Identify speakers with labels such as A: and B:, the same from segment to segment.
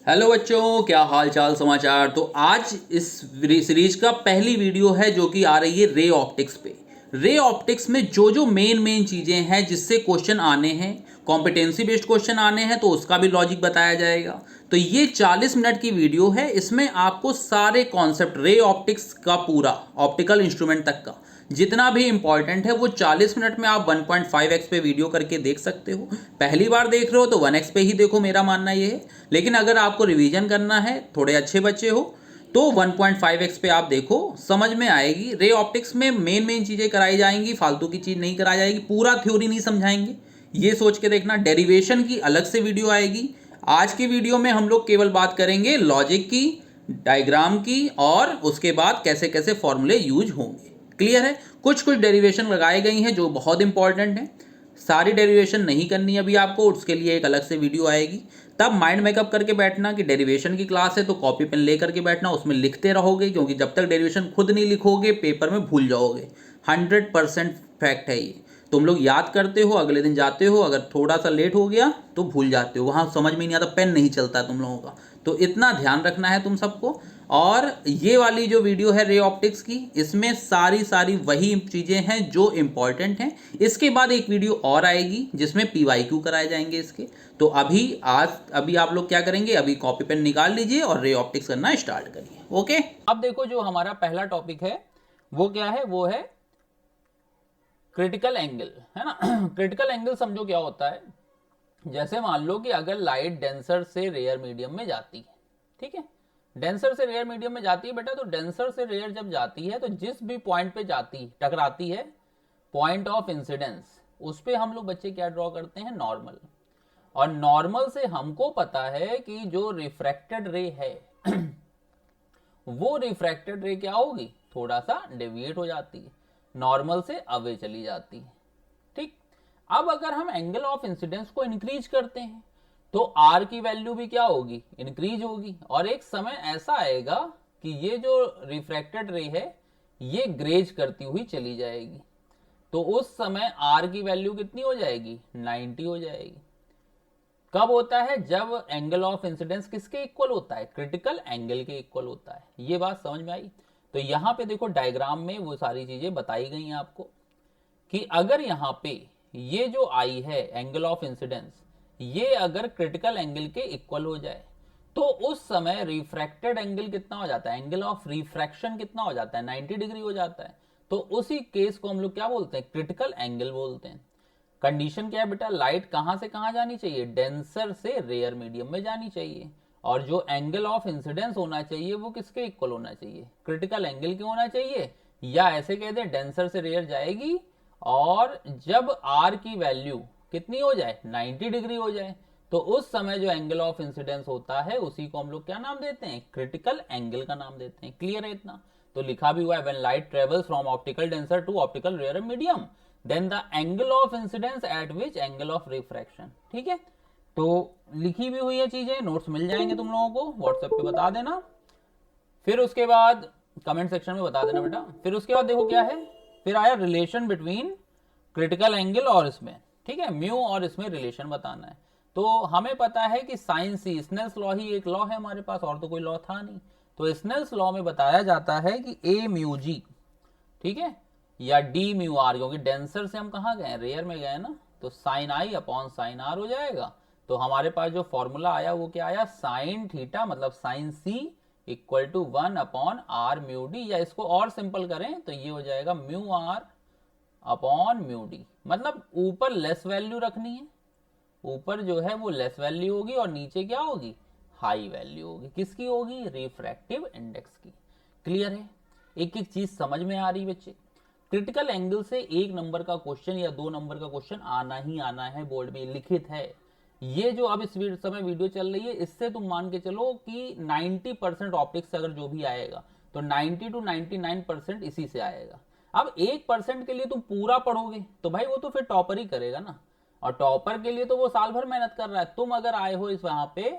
A: Hello बच्चों, क्या हाल चाल समाचार। तो आज इस सीरीज का पहली वीडियो है जो कि आ रही है रे ऑप्टिक्स पे। रे ऑप्टिक्स में जो जो मेन चीज़ें हैं जिससे क्वेश्चन आने हैं, कॉम्पिटेंसी बेस्ड क्वेश्चन आने हैं, तो उसका भी लॉजिक बताया जाएगा। तो ये 40 मिनट की वीडियो है, इसमें आपको सारे कॉन्सेप्ट रे ऑप्टिक्स का पूरा ऑप्टिकल इंस्ट्रूमेंट तक का जितना भी इंपॉर्टेंट है वो 40 मिनट में आप 1.5x पे वीडियो करके देख सकते हो। पहली बार देख रहे हो तो 1x पे ही देखो, मेरा मानना ये है। लेकिन अगर आपको रिवीजन करना है, थोड़े अच्छे बच्चे हो, तो 1.5x पे आप देखो, समझ में आएगी। रे ऑप्टिक्स में मेन चीज़ें कराई जाएंगी, फालतू की चीज़ नहीं कराई जाएगी, पूरा थ्योरी नहीं समझाएंगे, ये सोच के देखना। डेरिवेशन की अलग से वीडियो आएगी। आज की वीडियो में हम लोग केवल बात करेंगे लॉजिक की, डायग्राम की, और उसके बाद कैसे कैसे फॉर्मूले यूज होंगे। क्लियर है। कुछ कुछ डेरिवेशन लगाई गई हैं जो बहुत इंपॉर्टेंट हैं। सारी डेरिवेशन नहीं करनी अभी आपको, उसके लिए एक अलग से वीडियो आएगी। तब माइंड मेकअप करके बैठना कि डेरिवेशन की क्लास है तो कॉपी पेन ले करके बैठना, उसमें लिखते रहोगे, क्योंकि जब तक डेरिवेशन खुद नहीं लिखोगे पेपर में भूल जाओगे। 100% फैक्ट है ये। तुम लोग याद करते हो, अगले दिन जाते हो, अगर थोड़ा सा लेट हो गया तो भूल जाते हो, वहाँ समझ में नहीं आता, पेन नहीं चलता तुम लोगों का। तो इतना ध्यान रखना है तुम सबको। और ये वाली जो वीडियो है रे ऑप्टिक्स की, इसमें सारी वही चीज़ें हैं जो इंपॉर्टेंट हैं। इसके बाद एक वीडियो और आएगी जिसमें पीवाईक्यू कराए जाएंगे इसके। तो अभी आप लोग क्या करेंगे, अभी कॉपी पेन निकाल लीजिए और रे ऑप्टिक्स करना स्टार्ट करिए। ओके, अब देखो जो हमारा पहला टॉपिक है वो क्या है, वो है क्रिटिकल एंगल, है ना। क्रिटिकल एंगल समझो क्या होता है। जैसे मान लो कि अगर लाइट डेंसर से रेयर मीडियम में जाती है, ठीक है, डेंसर से रेयर मीडियम में जाती है बेटा, तो डेंसर से रेयर जब जाती है तो जिस भी पॉइंट पे जाती टकराती है, पॉइंट ऑफ इंसिडेंस, उस पे हम लोग बच्चे क्या ड्रॉ करते हैं, नॉर्मल। और नॉर्मल से हमको पता है कि जो रिफ्रैक्टेड रे है वो रिफ्रैक्टेड रे क्या होगी, थोड़ा सा डेविएट हो जाती है, नॉर्मल से अवे चली जाती है। ठीक। अब अगर हम एंगल ऑफ इंसिडेंस को इंक्रीज करते हैं तो आर की वैल्यू भी क्या होगी, इंक्रीज होगी। और एक समय ऐसा आएगा कि ये जो रिफ्रैक्टेड रे है ये ग्रेज करती हुई चली जाएगी। तो उस समय आर की वैल्यू कितनी हो जाएगी, 90 हो जाएगी। कब होता है, जब एंगल ऑफ इंसिडेंस किसके इक्वल होता है, क्रिटिकल एंगल के इक्वल होता है। ये बात समझ में आई। तो यहां पे देखो डायग्राम में वो सारी चीजें बताई गई हैं आपको कि अगर यहाँ पे ये जो आई है एंगल ऑफ इंसिडेंस, ये अगर क्रिटिकल एंगल के इक्वल हो जाए तो उस समय रिफ्रैक्टेड एंगल कितना हो जाता है, एंगल ऑफ रिफ्रैक्शन कितना हो जाता है, 90 डिग्री हो जाता है। तो उसी केस को हम लोग क्या बोलते हैं, क्रिटिकल एंगल बोलते हैं। कंडीशन क्या है बेटा, लाइट कहां से कहां जानी चाहिए, डेंसर से रेयर मीडियम में जानी चाहिए। और जो एंगल ऑफ इंसिडेंस होना चाहिए वो किसके इक्वल होना चाहिए, क्रिटिकल एंगल के होना चाहिए। या ऐसे कह दे, डेंसर से रेयर जाएगी और जब आर की वैल्यू कितनी हो जाए, 90 डिग्री हो जाए, तो उस समय जो एंगल ऑफ इंसिडेंस होता है उसी को हम लोग क्या नाम देते हैं, क्रिटिकल एंगल का नाम देते हैं। क्लियर है इतना। तो लिखा भी हुआ है, when light travels from optical denser to optical rare medium then the angle of incidence at which angle of refraction. ठीक है। तो लिखी भी हुई है चीजें, नोट्स मिल जाएंगे तुम लोगों को, व्हाट्सएप पे बता देना। फिर उसके बाद कमेंट सेक्शन में बता देना बेटा। फिर उसके बाद देखो क्या है, फिर आया रिलेशन बिटवीन क्रिटिकल एंगल और इसमें, ठीक है, म्यू और इसमें रिलेशन बताना है। तो हमें पता है कि साइन सी, स्नेल्स लॉ ही एक लॉ है हमारे पास, और तो कोई लॉ था नहीं। तो स्नेल्स लॉ में बताया जाता है कि ए म्यू जी, ठीक है, या डी म्यू आर, क्योंकि डेंसर से हम कहाँ गए, रेयर में गए ना, तो sine I upon sine R हो जाएगा। तो हमारे पास जो फॉर्मूला आया वो क्या आया, साइन थीटा मतलब sine C equal to 1 upon R mu D, या इसको और सिंपल करें तो ये हो जाएगा mu R upon mu D. मतलब ऊपर लेस वैल्यू रखनी है, ऊपर जो है वो लेस वैल्यू होगी और नीचे क्या होगी, हाई वैल्यू होगी। किसकी होगी, रिफ्रैक्टिव इंडेक्स की। क्लियर है। एक एक चीज समझ में आ रही बच्चे। क्रिटिकल एंगल से 1 नंबर का क्वेश्चन या 2 नंबर का क्वेश्चन आना ही आना है, बोर्ड में लिखित है। ये जो अब इस समय वीडियो चल रही है, इससे तुम मान के चलो कि 90% ऑप्टिक्स से अगर जो भी आएगा तो 90 to 99% इसी से आएगा। अब 1% के लिए तुम पूरा पढ़ोगे तो भाई वो तो फिर टॉपर ही करेगा ना, और टॉपर के लिए तो वो साल भर मेहनत कर रहा है। तुम अगर आए हो इस वहां पे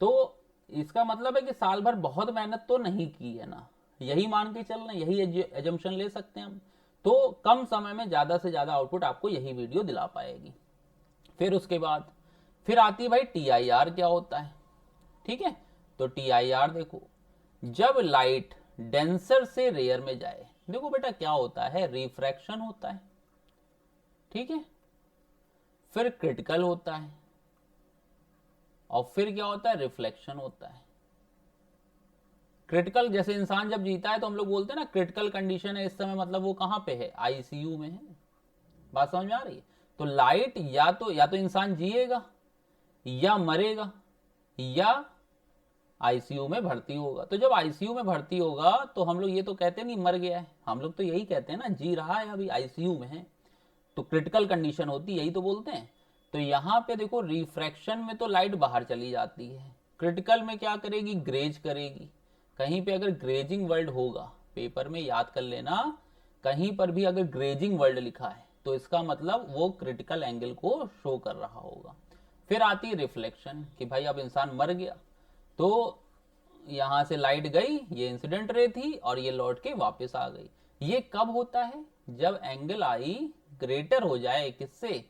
A: तो इसका मतलब है कि साल भर बहुत मेहनत तो नहीं की है ना, यही मान के चलना, यही एजम्पशन ले सकते हैं हम। तो कम समय में ज्यादा से ज्यादा आउटपुट आपको यही वीडियो दिला पाएगी। फिर उसके बाद फिर आती है भाई टी आई आर क्या होता है, ठीक है। तो TIR देखो, जब लाइट डेंसर से रेयर में जाए, देखो बेटा क्या होता है, रिफ्रैक्शन होता है, ठीक है, फिर क्रिटिकल होता है, और फिर क्या होता है, रिफ्लेक्शन होता है। क्रिटिकल, जैसे इंसान जब जीता है तो हम लोग बोलते हैं ना क्रिटिकल कंडीशन है इस समय, मतलब वो कहां पे है, ICU में है। बात समझ में आ रही है? तो लाइट या तो इंसान जिएगा या मरेगा या ICU में भर्ती होगा। तो जब ICU में भर्ती होगा तो हम लोग ये तो कहते नहीं मर गया है, हम लोग तो यही कहते हैं ना जी रहा है, अभी ICU में है। तो क्रिटिकल कंडीशन होती है, यही तो बोलते हैं। तो यहां पे देखो रिफ्रैक्शन में तो लाइट बाहर चली जाती है, क्रिटिकल में क्या करेगी, ग्रेज करेगी। कहीं पे अगर ग्रेजिंग वर्ड होगा, पेपर में याद कर लेना, कहीं पर भी अगर ग्रेजिंग वर्ड लिखा है तो इसका मतलब वो क्रिटिकल एंगल को शो कर रहा होगा। फिर आती है रिफ्लेक्शन, कि भाई अब इंसान मर गया, तो यहां से लाइट गई, ये इंसिडेंट रे थी, और ये लौट के वापस आ गई। ये कब होता है, जब एंगल आई ग्रेटर हो जाए किससे,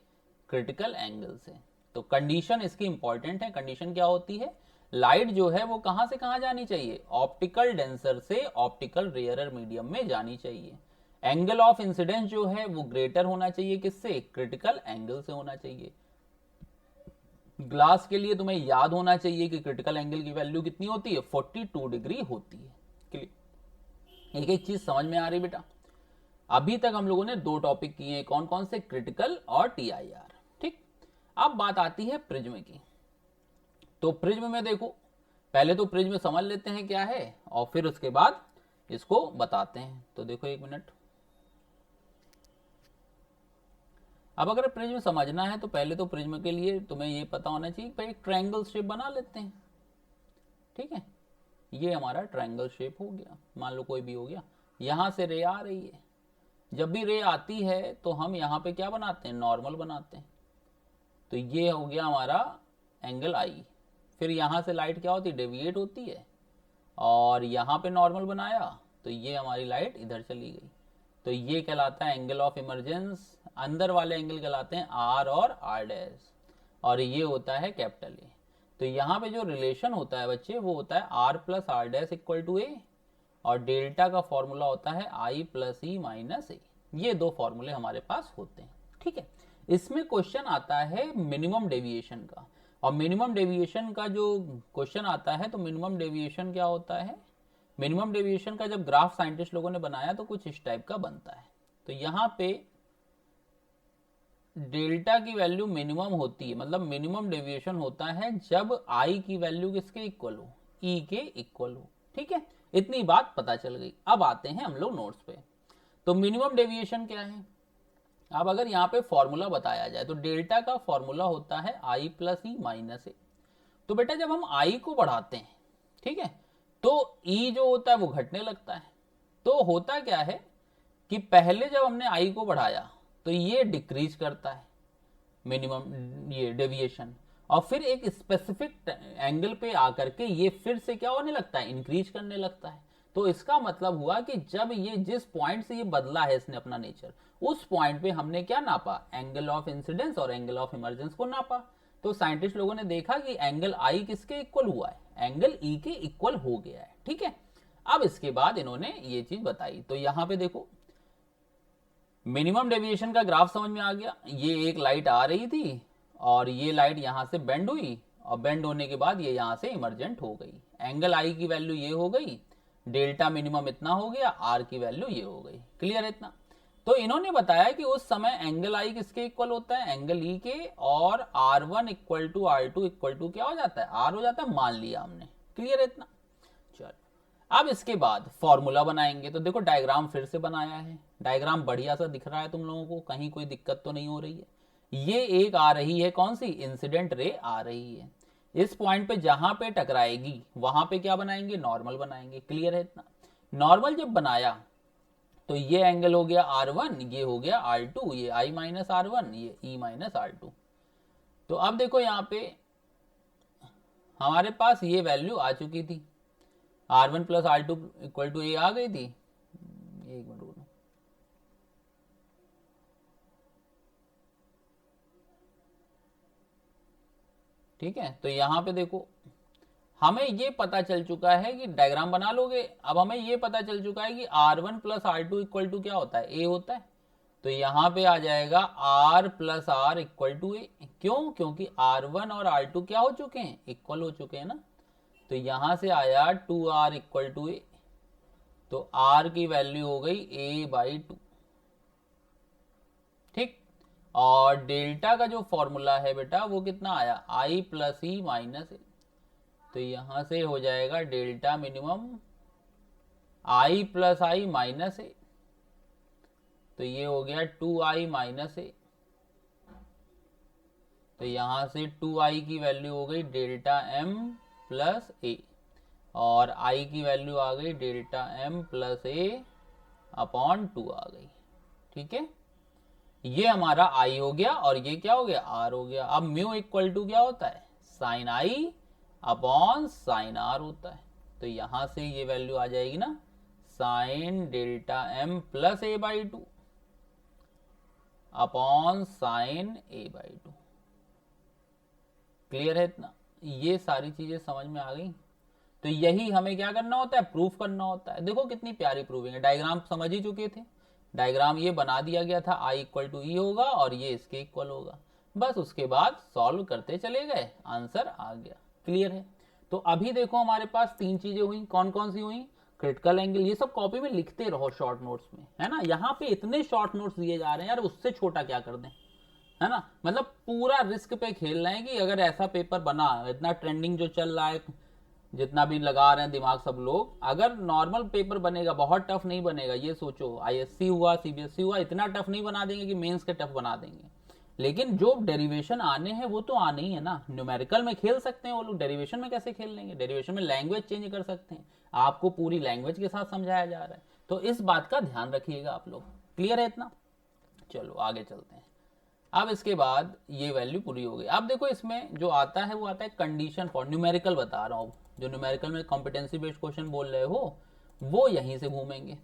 A: क्रिटिकल एंगल से। तो कंडीशन इसकी इंपॉर्टेंट है। कंडीशन क्या होती है, लाइट जो है वो कहां से कहां जानी चाहिए, ऑप्टिकल डेंसर से ऑप्टिकल रेयरर मीडियम में जानी चाहिए। एंगल ऑफ इंसिडेंस जो है वो ग्रेटर होना चाहिए किससे, क्रिटिकल एंगल से होना चाहिए। ग्लास के लिए तुम्हें याद होना चाहिए कि क्रिटिकल एंगल की वैल्यू कितनी होती है, 42 डिग्री होती है। क्लियर? एक एक चीज समझ में आ रही बेटा? अभी तक हम लोगों ने 2 टॉपिक किए हैं, कौन कौन से, क्रिटिकल और TIR। ठीक, अब बात आती है प्रिज्म की। तो प्रिज्म में देखो, पहले तो प्रिज्म समझ लेते हैं क्या है, और फिर उसके बाद इसको बताते हैं। तो देखो 1 मिनट। अब अगर प्रिज्म समझना है तो पहले तो प्रिज्म के लिए तुम्हें ये पता होना चाहिए भाई, एक ट्रायंगल शेप बना लेते हैं। ठीक है, ये हमारा ट्रायंगल शेप हो गया, मान लो कोई भी हो गया। यहां से रे आ रही है, जब भी रे आती है तो हम यहाँ पे क्या बनाते हैं, नॉर्मल बनाते हैं। तो ये हो गया हमारा एंगल आई। फिर यहाँ से लाइट क्या होती है, डेविएट होती है, और यहाँ पे नॉर्मल बनाया तो ये हमारी लाइट इधर चली गई। तो ये कहलाता है एंगल ऑफ इमरजेंस। अंदर वाले एंगल कहलाते हैं R और R डैश, और ये होता है कैपिटल ए। तो यहाँ पे जो रिलेशन होता है बच्चे, वो होता है R plus R dash equal to A, और डेल्टा का फॉर्मूला होता है I plus E minus A. ये 2 फॉर्मूले हमारे पास होते हैं। ठीक है, इसमें क्वेश्चन आता है मिनिमम डेविएशन का, और मिनिमम डेविएशन का जो क्वेश्चन आता है, तो मिनिमम डेविएशन क्या होता है, मिनिमम डेविएशन का जब ग्राफ साइंटिस्ट लोगों ने बनाया तो कुछ इस टाइप का बनता है। तो यहाँ पे डेल्टा की वैल्यू मिनिमम होती है, मतलब मिनिमम डेविएशन होता है जब आई की वैल्यू किसके इक्वल हो, ई के इक्वल हो। ठीक है, इतनी बात पता चल गई। अब आते हैं हम लोग नोट्स पे। तो मिनिमम डेविएशन क्या है, अब अगर यहाँ पे फॉर्मूला बताया जाए तो डेल्टा का फॉर्मूला होता है आई प्लस ई माइनस ए। तो बेटा जब हम आई को बढ़ाते हैं, ठीक है, तो ई जो होता है वो घटने लगता है। तो होता क्या है कि पहले जब हमने आई को बढ़ाया तो ये डिक्रीज करता है मिनिमम ये डेविएशन, और फिर एक स्पेसिफिक एंगल पे आकर के ये फिर से क्या होने लगता है, इंक्रीज करने लगता है। तो इसका मतलब हुआ कि जब ये जिस पॉइंट से ये बदला है इसने अपना नेचर, उस पॉइंट पे हमने क्या नापा, एंगल ऑफ इंसिडेंस और एंगल ऑफ इमरजेंस को नापा। तो साइंटिस्ट लोगों ने देखा कि एंगल आई किसके इक्वल हुआ है, एंगल ई के इक्वल हो गया है। ठीक है, अब इसके बाद इन्होंने ये चीज बताई। तो यहां पे देखो मिनिमम डेविएशन का ग्राफ समझ में आ गया। ये एक लाइट आ रही थी, और ये लाइट यहां से बेंड हुई, और बेंड होने के बाद ये यहां से इमरजेंट हो गई। एंगल आई की वैल्यू ये हो गई, डेल्टा मिनिमम इतना हो गया, आर की वैल्यू ये हो गई। क्लियर है इतना? तो इन्होंने बताया कि उस समय एंगल आई किसके इक्वल होता है, एंगल ई के, और R1 equal to R2 equal to क्या हो जाता है, आर हो जाता है, मान लिया हमने। क्लियर है इतना? चलो, अब इसके बाद फॉर्मूला बनाएंगे। तो देखो डायग्राम फिर से बनाया है, डायग्राम बढ़िया सा दिख रहा है तुम लोगों को, कहीं कोई दिक्कत तो नहीं हो रही है। ये एक आ रही है, कौन सी, इंसिडेंट रे आ रही है। इस पॉइंट पे जहां पे टकराएगी वहां पे क्या बनाएंगे, नॉर्मल बनाएंगे। क्लियर है इतना? नॉर्मल जब बनाया तो ये एंगल हो गया R1, ये हो गया R2, ये I माइनस R1, ये E माइनस R2। तो अब देखो यहाँ पे हमारे पास ये वैल्यू आ चुकी थी, R1 plus R2 equal to A आ गई थी। एक मिनट रुको, ठीक है। तो यहां पे देखो हमें ये पता चल चुका है कि डायग्राम बना लोगे, अब हमें ये पता चल चुका है कि R1 plus R2 equal to क्या होता है, ए होता है। तो यहां पे आ जाएगा R plus R equal to A. क्यों? क्योंकि R1 और R2 क्या हो चुके हैं, इक्वल हो चुके हैं ना। तो यहां से आया 2R इक्वल टू ए। तो R की वैल्यू हो गई A/2। ठीक। और डेल्टा का जो फॉर्मूला है बेटा वो कितना आया, I plus E minus A. तो यहां से हो जाएगा delta minimum I plus I minus A. तो ये हो गया 2I माइनस ए। तो यहां से 2I की वैल्यू हो गई डेल्टा m प्लस ए, और I की वैल्यू आ गई डेल्टा m प्लस ए अपॉन 2 आ गई। ठीक है, ये हमारा I हो गया और ये क्या हो गया, R हो गया। अब म्यू इक्वल टू क्या होता है, sine I upon sine R होता है। तो यहां से ये वैल्यू आ जाएगी ना, sine delta m plus A/2 upon sine A/2। Clear है इतना? ये सारी चीजें समझ में आ गई। तो यही हमें क्या करना होता है, प्रूफ करना होता है। देखो कितनी प्यारी प्रूविंग है, डायग्राम समझ ही चुके थे। डायग्राम ये बना दिया गया था, I इक्वल टू ई होगा और ये इसके इक्वल होगा, बस उसके बाद सॉल्व करते चले गए, आंसर आ गया। क्लियर है? तो अभी देखो हमारे पास तीन चीजें हुई, कौन कौन सी हुई, क्रिटिकल एंगल। ये सब कॉपी में लिखते रहो शॉर्ट नोट्स में, है ना। यहाँ पे इतने शॉर्ट नोट्स दिए जा रहे हैं यार, उससे छोटा क्या कर दें, है ना। मतलब पूरा रिस्क पे खेल रहे हैं कि अगर ऐसा पेपर बना, इतना ट्रेंडिंग जो चल रहा है, जितना भी लगा रहे हैं दिमाग सब लोग, अगर नॉर्मल पेपर बनेगा, बहुत टफ नहीं बनेगा। ये सोचो आईएससी हुआ, सीबीएसई हुआ, इतना टफ नहीं बना देंगे कि मेंस के टफ बना देंगे, लेकिन जो डेरिवेशन आने हैं वो तो आने ही है ना। न्यूमेरिकल में खेल सकते हैं वो लोग, डेरिवेशन में कैसे खेल लेंगे? डेरिवेशन में लैंग्वेज चेंज कर सकते हैं, आपको पूरी लैंग्वेज के साथ समझाया जा रहा है। तो इस बात का ध्यान रखिएगा आप लोग। क्लियर है इतना? चलो आगे चलते हैं। अब इसके बाद ये वैल्यू पूरी हो गई। अब देखो इसमें जो आता है वो आता है कंडीशन फॉर, न्यूमेरिकल बता रहा हूँ, जो न्यूमेरिकल में कॉम्पिटेंसी बेस्ड क्वेश्चन बोल रहे हो वो यहीं से घूमेंगे।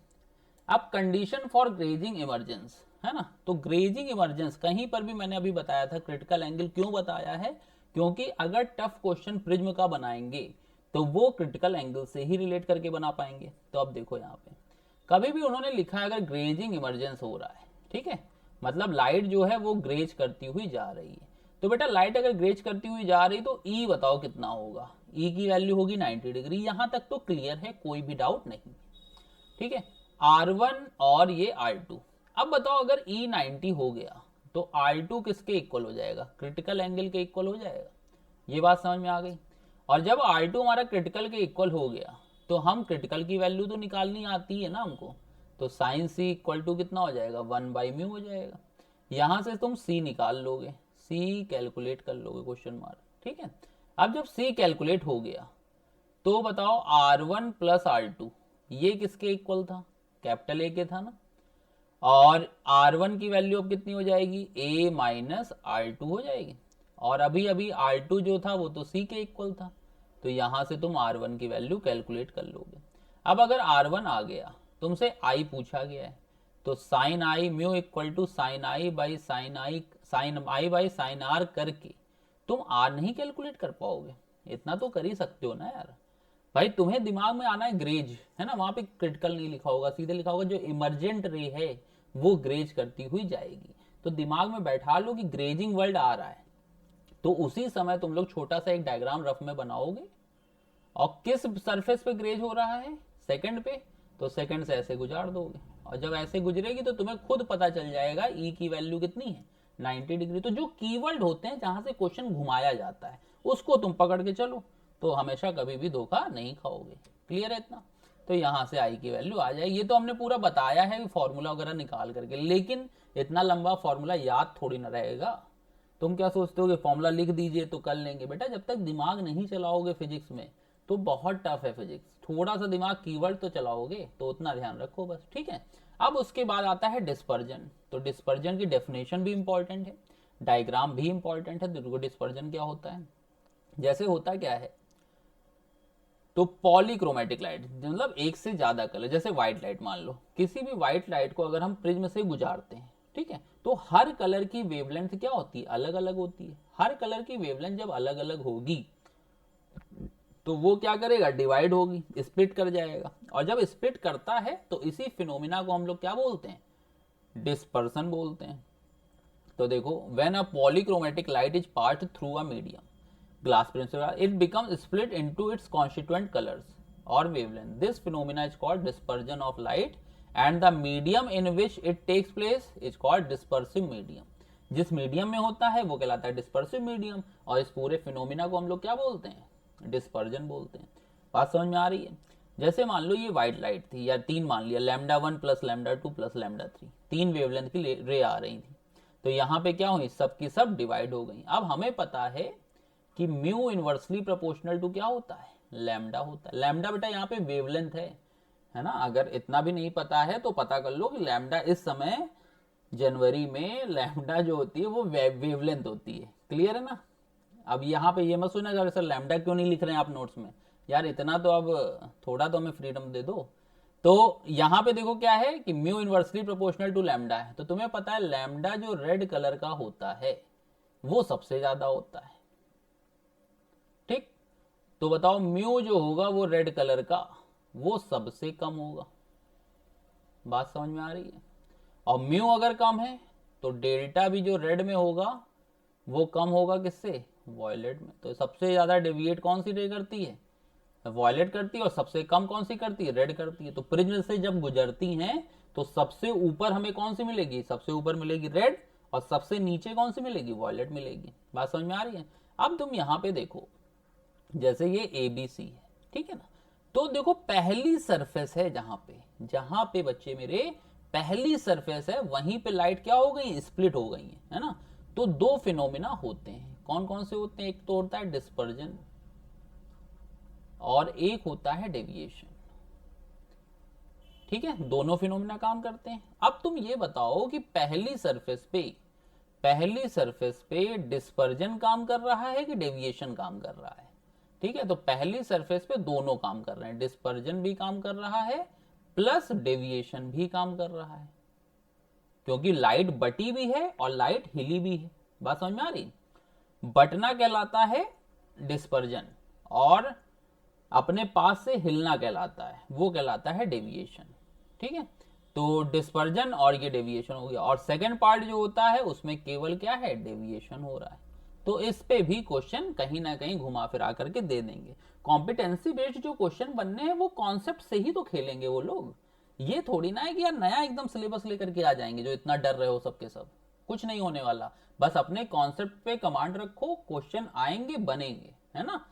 A: अब कंडीशन फॉर ग्रेजिंग इमरजेंस, है ना। तो ग्रेजिंग इमरजेंस कहीं पर भी मैंने अभी बताया था, क्रिटिकल एंगल क्यों बताया है, क्योंकि अगर टफ क्वेश्चन प्रिज्म का बनाएंगे तो वो क्रिटिकल एंगल से ही रिलेट करके बना पाएंगे। तो अब देखो यहाँ पे कभी भी उन्होंने लिखा है अगर ग्रेजिंग इमरजेंस हो रहा है, ठीक है, मतलब लाइट जो है वो ग्रेज करती हुई जा रही है, तो बेटा लाइट अगर ग्रेज करती हुई जा रही तो ई बताओ कितना होगा, ई की वैल्यू होगी 90 डिग्री। यहां तक तो क्लियर है, कोई भी डाउट नहीं। ठीक है, R1 और ये R2। अब बताओ अगर E 90 हो गया तो R2 किसके इक्वल हो जाएगा, क्रिटिकल एंगल के इक्वल हो जाएगा। ये बात समझ में आ गई। और जब R2 हमारा क्रिटिकल के इक्वल हो गया तो हम क्रिटिकल की वैल्यू तो निकालनी आती है ना हमको, तो साइन C इक्वल टू कितना हो जाएगा, 1/μ हो जाएगा। यहां से तुम C निकाल लोगे, C कैलकुलेट कर लोगे, क्वेश्चन मार्क। ठीक है, अब जब C कैलकुलेट हो गया तो बताओ R1 प्लस R2 ये किसके इक्वल था, कैपिटल ए के था ना। और R1 की वैल्यू अब कितनी हो जाएगी, A माइनस R2 हो जाएगी। और अभी अभी R2 जो था वो तो C के इक्वल था, तो यहां से तुम R1 की वैल्यू कैलकुलेट कर लोगे। अब अगर R1 आ गया, तुमसे I पूछा गया है, तो sine I mu equal to sine I by sine I by sine R करके तुम R नहीं कैलकुलेट कर पाओगे। इतना तो कर ही सकते हो ना यार भाई। तुम्हें दिमाग में आना है ग्रेज, है ना, वहां पे क्रिटिकल नहीं लिखा होगा, सीधे लिखा होगा जो इमरजेंट रे है वो ग्रेज करती हुई जाएगी। तो दिमाग में बैठा लो कि ग्रेजिंग वर्ड आ रहा है, तो उसी समय तुम लोग छोटा सा एक डायग्राम रफ में बनाओगे। और किस सरफेस पे ग्रेज हो रहा है, सेकंड पे, तो सेकंड से ऐसे गुजार दोगे, और जब ऐसे गुजरेगी तो तुम्हें खुद पता चल जाएगा ई की वैल्यू कितनी है, 90 डिग्री। तो जो कीवर्ड होते हैं जहां से क्वेश्चन घुमाया जाता है उसको तुम पकड़ के चलो, तो हमेशा कभी भी धोखा नहीं खाओगे। क्लियर है इतना? तो यहां से आई की वैल्यू आ जाएगी। ये तो हमने पूरा बताया है फॉर्मूला वगैरह निकाल करके, लेकिन इतना लंबा फॉर्मूला याद थोड़ी ना रहेगा। तुम क्या सोचते हो कि फॉर्मूला लिख दीजिए तो कर लेंगे, बेटा जब तक दिमाग नहीं चलाओगे फिजिक्स में तो बहुत टफ है फिजिक्स। थोड़ा सा दिमाग कीवर्ड तो चलाओगे, तो उतना ध्यान रखो बस। ठीक है, अब उसके बाद आता है डिस्पर्जन। तो डिस्पर्जन की डेफिनेशन भी इंपॉर्टेंट है, डायग्राम भी इंपॉर्टेंट है। देखो डिस्पर्जन क्या होता है, जैसे होता क्या है, तो पॉलीक्रोमेटिक लाइट मतलब एक से ज्यादा कलर, जैसे व्हाइट लाइट मान लो, किसी भी व्हाइट लाइट को अगर हम प्रिज्म से गुजारते हैं, ठीक है, तो हर कलर की वेवलेंथ क्या होती है, अलग अलग होती है। हर कलर की वेवलेंथ जब अलग अलग होगी तो वो क्या करेगा, डिवाइड होगी, स्प्लिट कर जाएगा। और जब स्प्लिट करता है तो इसी फिनोमिना को हम लोग क्या बोलते हैं, डिस्पर्सन बोलते हैं। तो देखो, when a polychromatic light is pass through a medium, glass principle, it becomes split into its constituent colors or wavelength. This phenomena is called dispersion of light and the medium in which it takes place is called dispersive medium. जिस medium में होता है वो कहलाता है dispersive medium, और इस पूरे फिनोमिना को हम लोग क्या बोलते हैं, डिस्पर्जन बोलते हैं। बात समझ में आ रही है? जैसे मान लो ये व्हाइट लाइट थी, या तीन मान लिया, λ1 प्लस λ2 प्लस λ3, तीन वेवलेंथ की रे आ रही थी। तो यहाँ पे क्या हुई, सब की सब डिवाइड हो गई। अब हमें पता है कि म्यू इनवर्सली प्रोपोर्शनल टू क्या होता है, लैम्डा होता है। लैम्डा बेटा यहाँ पे वेवलेंथ है ना। अगर इतना भी नहीं पता है तो पता कर लो कि लैम्डा इस समय जनवरी में लैम्डा जो होती है वो वेवलेंथ होती है। क्लियर है ना? अब यहाँ पे ये मत सोचना अगर सर लैम्डा क्यों नहीं लिख रहे हैं आप नोट्स में, यार इतना तो अब थोड़ा तो हमें फ्रीडम दे दो। तो यहाँ पे देखो क्या है कि mu inversely proportional to lambda है। तो तुम्हें पता है लैम्डा जो रेड कलर का होता है वो सबसे ज्यादा होता है, ठीक। तो बताओ म्यू जो होगा वो रेड कलर का वो सबसे कम होगा। बात समझ में आ रही है? और म्यू अगर कम है तो डेल्टा भी जो रेड में होगा वो कम होगा किससे, वॉयलेट में। तो सबसे ज्यादा डेविएट कौन सी रे करती है, वॉयलेट करती है, और सबसे कम कौन सी करती है, रेड करती है। तो प्रिज्म से जब गुजरती हैं तो सबसे ऊपर हमें कौन सी मिलेगी, सबसे ऊपर मिलेगी रेड, और सबसे नीचे कौन सी मिलेगी, वॉयलेट मिलेगी। बात समझ में आ रही है? अब तुम यहां पे देखो, जैसे ये ABC है, ठीक है ना। तो देखो पहली सरफेस है जहां पे बच्चे मेरे पहली सरफेस है, वहीं पे लाइट क्या हो गई, स्प्लिट हो गई है ना। तो दो फिनोमिना होते हैं, कौन कौन से होते हैं, एक तो होता है डिस्पर्जन और एक होता है डेविएशन, ठीक है। दोनों फिनोमिना काम करते हैं। अब तुम ये बताओ कि पहली सरफेस पे डिस्पर्जन काम कर रहा है कि डेविएशन काम कर रहा है, ठीक है। तो पहली सरफेस पे दोनों काम कर रहे हैं, डिस्पर्जन भी काम कर रहा है प्लस डेविएशन भी काम कर रहा है, क्योंकि लाइट बटी भी है और लाइट हिली भी है। बात समझ में आ रही? बटना कहलाता है डिस्पर्जन, और अपने पास से हिलना कहलाता है, वो कहलाता है डेविएशन, ठीक है। तो डिस्पर्जन और ये डेविएशन हो गया, और सेकंड पार्ट जो होता है उसमें केवल क्या है, डेविएशन हो रहा है। तो इस पे भी क्वेश्चन कहीं ना कहीं घुमा फिरा करके दे देंगे। कॉम्पिटेंसी बेस्ड जो क्वेश्चन बनने हैं वो कॉन्सेप्ट से ही तो खेलेंगे वो लोग। ये थोड़ी ना है कि यार नया एकदम सिलेबस लेकर के आ जाएंगे जो इतना डर रहे हो सबके सब। कुछ नहीं होने वाला, बस अपने कॉन्सेप्ट पे कमांड रखो, क्वेश्चन आएंगे बनेंगे, है ना।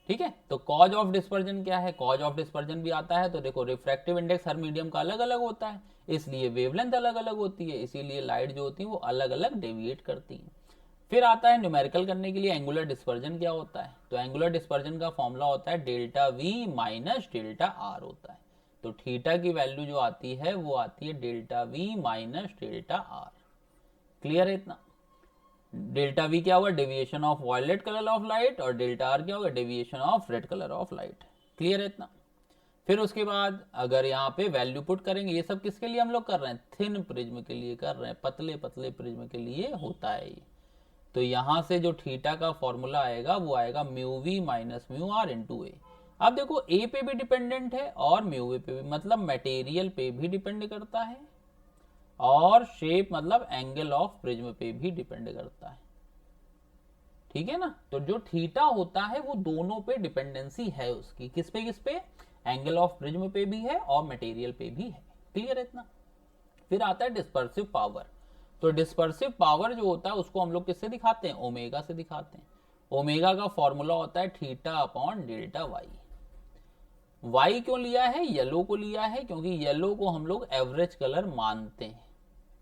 A: ठीक है। तो कॉज ऑफ डिस्पर्जन क्या है, कॉज ऑफ डिस्पर्जन भी आता है। तो देखो रिफ्रैक्टिव इंडेक्स हर मीडियम का अलग अलग होता है, इसलिए वेवलेंथ अलग अलग होती है, इसीलिए लाइट जो होती है वो अलग अलग डेविएट करती है। फिर आता है न्यूमेरिकल करने के लिए एंगुलर डिस्पर्जन क्या होता है। तो एंगुलर डिस्पर्जन का फॉर्मूला होता है delta V minus delta are होता है। तो थीटा की वैल्यू जो आती है वो आती है delta V minus delta R. Clear है इतना? डेल्टा वी क्या होगा, deviation of violet colour of light, और डेल्टा आर क्या होगा, deviation of red colour of light. Clear है इतना? फिर उसके बाद अगर यहाँ पे वैल्यू पुट करेंगे, ये सब किसके लिए हम लोग कर रहे हैं, थिन प्रिज्म के लिए कर रहे हैं, पतले पतले प्रिज्म के लिए होता है ये। तो यहां से जो थीटा का फॉर्मूला आएगा वो आएगा mu V minus mu R into A. अब देखो ए पे भी डिपेंडेंट है और म्यू ए पे भी, मतलब मटेरियल पे भी डिपेंड करता है और शेप मतलब एंगल ऑफ प्रिज्म पे भी डिपेंड करता है, ठीक है ना। तो जो थीटा होता है वो दोनों पे डिपेंडेंसी है उसकी, किस पे, एंगल ऑफ प्रिज्म पे भी है और मटेरियल पे भी है। क्लियर है इतना? फिर आता है डिस्पर्सिव पावर। तो डिस्पर्सिव पावर जो होता है उसको हम लोग किससे दिखाते हैं, ओमेगा से दिखाते हैं। ओमेगा का फॉर्मूला होता है theta upon delta Y. Y क्यों लिया है, येलो को लिया है, क्योंकि येलो को हम लोग एवरेज कलर मानते हैं,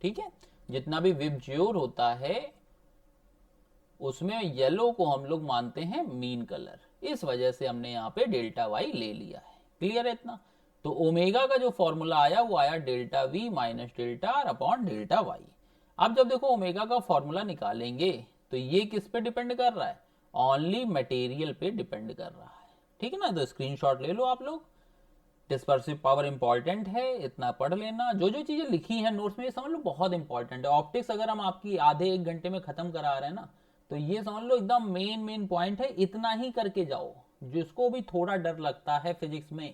A: ठीक है। जितना भी विबज्योर होता है उसमें येलो को हम लोग मानते हैं मीन कलर, इस वजह से हमने यहाँ पे डेल्टा वाई ले लिया है। क्लियर है इतना? तो ओमेगा का जो फॉर्मूला आया वो आया delta V minus delta R upon delta Y. अब जब देखो ओमेगा का फॉर्मूला निकालेंगे तो ये किस पे डिपेंड कर रहा है, ओनली मटेरियल पे डिपेंड कर रहा है, ठीक है ना। तो स्क्रीनशॉट ले लो आप लोग। डिस्पर्सिव पावर इंपॉर्टेंट है, इतना पढ़ लेना। जो जो चीजें लिखी हैं नोट्स में ये समझ लो बहुत इंपॉर्टेंट है। ऑप्टिक्स अगर हम आपकी आधे एक घंटे में खत्म करा रहे हैं ना, तो ये समझ लो एकदम मेन पॉइंट है, इतना ही करके जाओ, जिसको भी थोड़ा डर लगता है फिजिक्स में,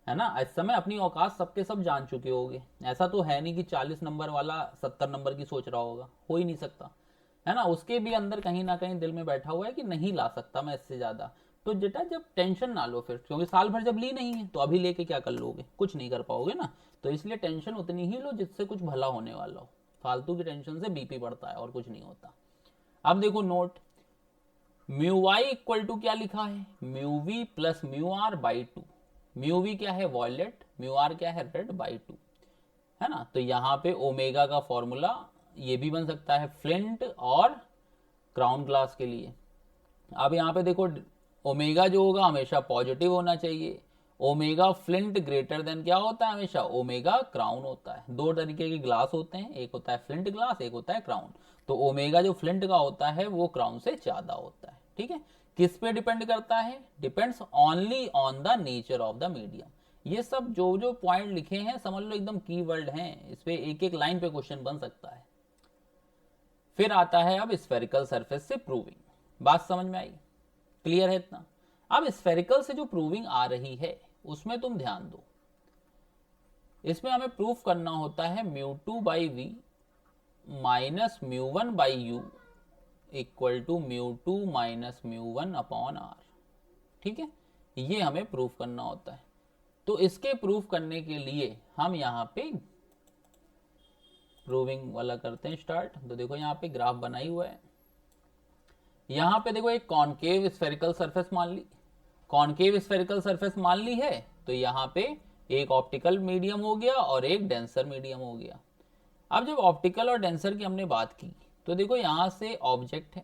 A: है ना, इस समय अपनी औकात सबके सब जान चुके होगे। ऐसा तो है नहीं कि 40 नंबर वाला 70 नंबर की सोच रहा होगा, हो ही नहीं सकता, है ना। उसके भी अंदर कहीं ना कहीं दिल में बैठा हुआ है कि नहीं ला सकता मैं इससे ज्यादा। तो बेटा जब टेंशन ना लो फिर, क्योंकि साल भर जब ली नहीं है तो अभी लेके क्या कर लोगे, कुछ नहीं कर पाओगे ना। तो इसलिए टेंशन उतनी ही लो जिससे कुछ भला होने वाला हो। फालतू की टेंशन से बीपी बढ़ता है और कुछ नहीं होता। अब देखो note, mu Y equal to क्या लिखा है, mu V plus mu R by two. Mu V क्या है, वॉयलेट, म्यू आर क्या है, रेड, बाई टू, है ना। तो यहाँ पे ओमेगा का फॉर्मूला ये भी बन सकता है फ्लिंट और क्राउन ग्लास के लिए। अब यहाँ पे देखो, ओमेगा जो होगा हमेशा पॉजिटिव होना चाहिए। ओमेगा फ्लिंट ग्रेटर देन क्या होता है, हमेशा ओमेगा क्राउन होता है। दो तरीके के ग्लास होते हैं, एक होता है फ्लिंट ग्लास, एक होता है क्राउन। तो ओमेगा जो फ्लिंट का होता है वो क्राउन से ज्यादा होता है, ठीक है। किस पे डिपेंड करता है, depends only on the nature of the medium. ये सब जो जो पॉइंट लिखे हैं समझ लो एकदम कीवर्ड हैं, इस पे एक एक लाइन पे क्वेश्चन बन सकता है। फिर आता है अब स्फेरिकल सरफेस से प्रूविंग। बात समझ में आई, क्लियर है इतना। अब स्फेरिकल से जो प्रूविंग आ रही है उसमें तुम ध्यान दो, इसमें हमें प्रूफ करना होता है mu two by V minus mu one by U equal to mu two minus mu one upon R, ठीक है। ये हमें प्रूफ करना होता है। तो इसके प्रूफ करने के लिए हम यहाँ पे प्रूविंग वाला करते हैं स्टार्ट। तो देखो यहाँ पे ग्राफ बना ही हुआ है। यहाँ पे देखो एक कॉनकेव स्फेरिकल सरफेस मान ली, कॉनकेव स्फेरिकल सरफेस मान ली है। तो यहाँ पे एक ऑप्टिकल मीडियम हो गया और एक डेंसर मीडियम हो गया। अब जब ऑप्टिकल और डेंसर की हमने बात की तो देखो यहाँ से ऑब्जेक्ट है,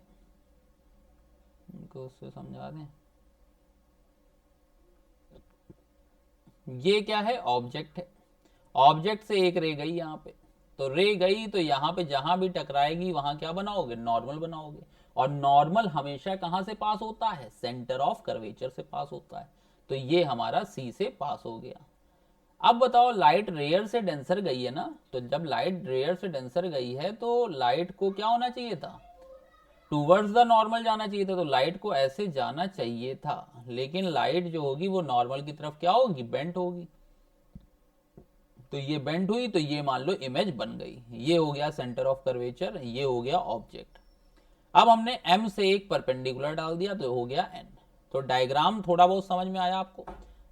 A: इनको उससे समझा दें, ये क्या है, ऑब्जेक्ट है। ऑब्जेक्ट से एक रे गई यहाँ पे, तो रे गई तो यहाँ पे जहां भी टकराएगी वहां क्या बनाओगे, नॉर्मल बनाओगे। और नॉर्मल हमेशा कहां से पास होता है, सेंटर ऑफ कर्वेचर से पास होता है। तो ये हमारा सी से पास हो गया। अब बताओ लाइट रेयर से डेंसर गई है ना, तो जब लाइट रेयर से डेंसर गई है तो लाइट को क्या होना चाहिए था, टूवर्ड्स द नॉर्मल जाना चाहिए था। तो लाइट को ऐसे जाना चाहिए था, लेकिन लाइट जो होगी वो नॉर्मल की तरफ क्या होगी, बेंट होगी। तो ये बेंट हुई तो ये मान लो इमेज बन गई। ये हो गया सेंटर ऑफ कर्वेचर, ये हो गया ऑब्जेक्ट। अब हमने m से एक परपेंडिकुलर डाल दिया तो हो गया n। तो डायग्राम थोड़ा बहुत समझ में आया आपको,